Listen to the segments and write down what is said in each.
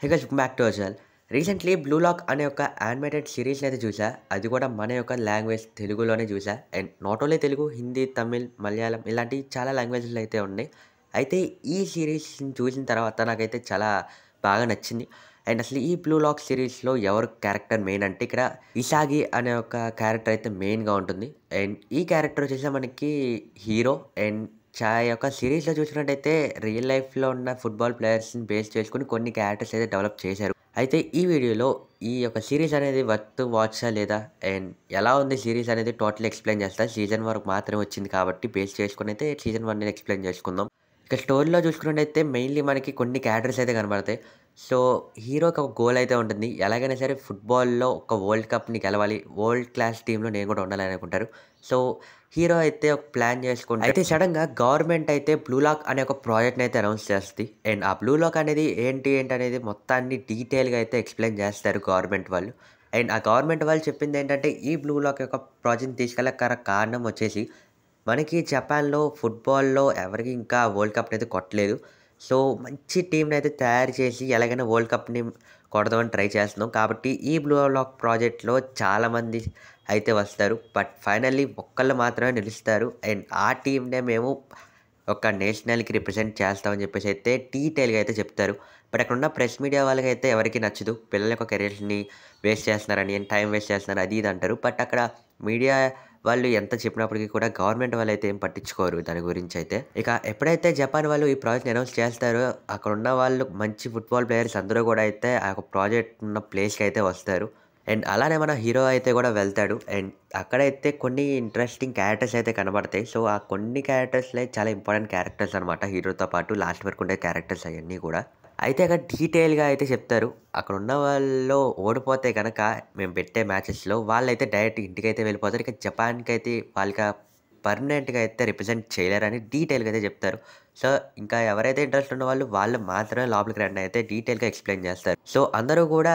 Hey guys welcome back to our channel. Recently Blue Lock అనే ఒక animated సిరీస్ని అయితే చూసా. అది కూడా మన యొక్క లాంగ్వేజ్ తెలుగులోనే చూసా. And not only Telugu, Hindi, Tamil, Malayalam ఇలాంటి చాలా లాంగ్వేజ్లో అయితే ఉన్నాయి. అయితే ఈ సిరీస్ని చూసిన తర్వాత నాకైతే చాలా బాగా నచ్చింది. అండ్ అసలు ఈ బ్లూ లాక్ సిరీస్లో ఎవరు క్యారెక్టర్ మెయిన్ అంటే ఇక్కడ ఇసాగి అనే ఒక క్యారెక్టర్ అయితే మెయిన్గా ఉంటుంది. అండ్ ఈ క్యారెక్టర్ వచ్చేసి మనకి హీరో. అండ్ యొక్క సిరీస్‌లో చూసినట్టయితే రియల్ లైఫ్‌లో ఉన్న ఫుట్‌బాల్ ప్లేయర్స్‌ని బేస్ చేసుకొని కొన్ని క్యారెక్టర్స్ అయితే డెవలప్ చేశారు. అయితే ఈ వీడియోలో ఈ యొక్క సీరీస్ అనేది వర్త్ వాచా లేదా? అండ్ ఎలా ఉంది సీరీస్ అనేది టోటల్ ఎక్స్‌ప్లెయిన్ చేస్తా. సీజన్ వరకు మాత్రమే వచ్చింది కాబట్టి బేస్ చేసుకొని అయితే సీజన్ 1 ని ఎక్స్‌ప్లెయిన్ చేసుకుందాం. ఇక స్టోరీలో చూసుకున్నట్టయితే మెయిన్‌లీ మనకి కొన్ని క్యారెక్టర్స్ అయితే కనబడతాయి. సో, హీరోకి ఒక గోల్ అయితే ఉంటుంది. ఎలాగైనా సరే ఫుట్‌బాల్‌లో ఒక వరల్డ్ కప్‌ని గెలవాలి. వరల్డ్ క్లాస్ టీమ్‌లో నేను కూడా ఉండాలని అనుకుంటారు. సో, హీరో అయితే ఒక ప్లాన్ చేసుకుంటే అయితే సడెన్‌గా గవర్నమెంట్ అయితే బ్లూ లాక్ అనే ఒక ప్రాజెక్ట్‌ని అయితే అనౌన్స్ చేస్తది. అండ్ ఆ బ్లూ లాక్ అనేది ఏంటనేది మొత్తాన్ని డీటెయిల్‌గా అయితే ఎక్స్‌ప్లెయిన్ చేస్తారు గవర్నమెంట్ వాళ్ళు. అండ్ ఆ గవర్నమెంట్ వాళ్ళు చెప్పిందేంటంటే ఈ బ్లూ లాక్ యొక్క ప్రాజెక్ట్‌ని తీసుకెళ్ళక కారణం వచ్చేసి మనకి జపాన్‌లో ఫుట్‌బాల్‌లో ఎవరికీ ఇంకా వరల్డ్ కప్ అనేది కొట్టలేదు. సో, మంచి టీమ్‌నయితే తయారు చేసి ఎలాగైనా వరల్డ్ కప్‌ని కొడదామని ట్రై చేస్తున్నాం. కాబట్టి ఈ బ్లూ లాక్ ప్రాజెక్ట్‌లో చాలామంది అయితే వస్తారు. బట్ ఫైనల్లీ ఒక్కళ్ళు మాత్రమే నిలుస్తారు. అండ్ ఆ టీమ్‌నే మేము ఒక నేషనల్‌కి రిప్రజెంట్ చేస్తామని చెప్పేసి అయితే డీటెయిల్‌గా అయితే చెప్తారు. బట్ అక్కడున్న ప్రెస్ మీడియా వాళ్ళకైతే ఎవరికీ నచ్చదు. పిల్లల యొక్క కెరియర్స్‌ని వేస్ట్ చేస్తున్నారని, టైం వేస్ట్ చేస్తున్నారు అది ఇది అంటారు. బట్ అక్కడ మీడియా వాళ్ళు ఎంత చెప్పినప్పటికీ కూడా గవర్నమెంట్ వాళ్ళైతే ఏం పట్టించుకోరు దాని గురించయితే. ఇక ఎప్పుడైతే జపాన్ వాళ్ళు ఈ ప్రాజెక్ట్‌ని అనౌన్స్ చేస్తారో అక్కడున్న వాళ్ళు మంచి ఫుట్‌బాల్ ప్లేయర్స్ అందరూ కూడా అయితే ఆ యొక్క ప్రాజెక్ట్ ఉన్న ప్లేస్‌కి అయితే వస్తారు. అండ్ అలానే మన హీరో అయితే కూడా వెళ్తాడు. అండ్ అక్కడైతే కొన్ని ఇంట్రెస్టింగ్ క్యారెక్టర్స్ అయితే కనబడతాయి. సో, ఆ కొన్ని క్యారెక్టర్స్‌లే చాలా ఇంపార్టెంట్ క్యారెక్టర్స్ అనమాట. హీరోతో పాటు లాస్ట్ వరకు ఉండే క్యారెక్టర్స్ అయన్నీ కూడా. అయితే అక్కడ డీటెయిల్‌గా అయితే చెప్తారు. అక్కడున్న వాళ్ళు ఓడిపోతే గనక మేము పెట్టే మ్యాచెస్‌లో వాళ్ళైతే డైరెక్ట్ ఇంటికైతే వెళ్ళిపోతారు. ఇక జపాన్‌కైతే వాళ్ళకి పర్మనెంట్‌గా అయితే రిప్రజెంట్ చేయలేరని డీటెయిల్‌గా అయితే చెప్తారు. సో, ఇంకా ఎవరైతే ఇంట్రెస్ట్ ఉన్నవాళ్ళు వాళ్ళు మాత్రమే లోపలికి రండి అయితే డీటెయిల్‌గా ఎక్స్‌ప్లెయిన్ చేస్తారు. సో, అందరూ కూడా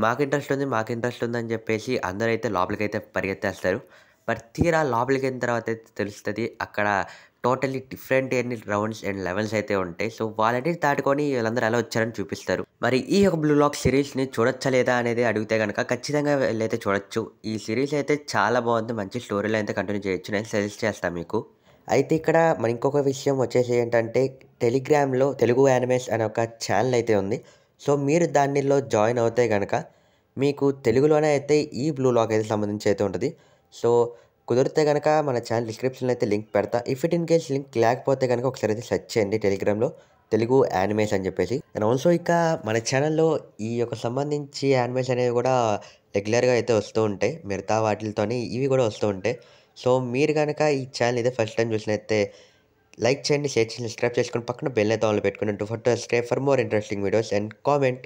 మాకు ఇంట్రెస్ట్ ఉందని చెప్పేసి అందరైతే లోపలికైతే పరిగెత్తేస్తారు. బట్ తీరా లోపలికెళ్ళిన తర్వాత అయితే తెలుస్తది. అక్కడ టోటల్లీ డిఫరెంట్ ఎన్ని రౌండ్స్ అండ్ లెవెల్స్ అయితే ఉంటాయి. సో, వాళ్ళన్నిటిని దాటుకొని వీళ్ళందరూ ఎలా వచ్చారని చూపిస్తారు. మరి ఈ యొక్క బ్లూ లాక్ సిరీస్‌ని చూడొచ్చా లేదా అనేది అడిగితే గనక ఖచ్చితంగా వెళ్లైతే చూడొచ్చు. ఈ సిరీస్ అయితే చాలా బాగుంది. మంచి స్టోరీలో అయితే కంటిన్యూ చేయొచ్చు. నేను సజెస్ట్ చేస్తాను మీకు. అయితే ఇక్కడ మన ఇంకొక విషయం వచ్చేసి ఏంటంటే టెలిగ్రామ్‌లో తెలుగు యానిమేస్ అనే ఒక ఛానెల్ అయితే ఉంది. సో, మీరు దానిలో జాయిన్ అవుతే గనక మీకు తెలుగులోనే అయితే ఈ బ్లూ లాక్ అయితే సంబంధించి అయితే ఉంటది. సో, కుదిరితే గనక మన ఛానెల్ డిస్క్రిప్షన్‌లో అయితే లింక్ పెడతా. If it in case link లేకపోతే గనక ఒకసారి అయితే సెర్చ్ చేయండి టెలిగ్రామ్‌లో తెలుగు యానిమేస్ అని చెప్పేసి. అండ్ ఆల్సో ఇక మన ఛానెల్‌లో ఈ యొక్క సంబంధించి యానిమేస్ అనేవి కూడా రెగ్యులర్‌గా అయితే వస్తూ ఉంటాయి. మిగతా వాటిలతోని ఇవి కూడా వస్తూ ఉంటాయి. సో, మీరు గనక ఈ ఛానెల్ ఇదే ఫస్ట్ టైమ్ చూసినట్టయితే లైక్ చేయండి, షేర్ చేయండి, సబ్స్క్రైబ్ చేసుకొని పక్కన బెల్ అయితే ఆన్‌లో పెట్టుకోండి. Do for to subscribe for more interesting videos and comment.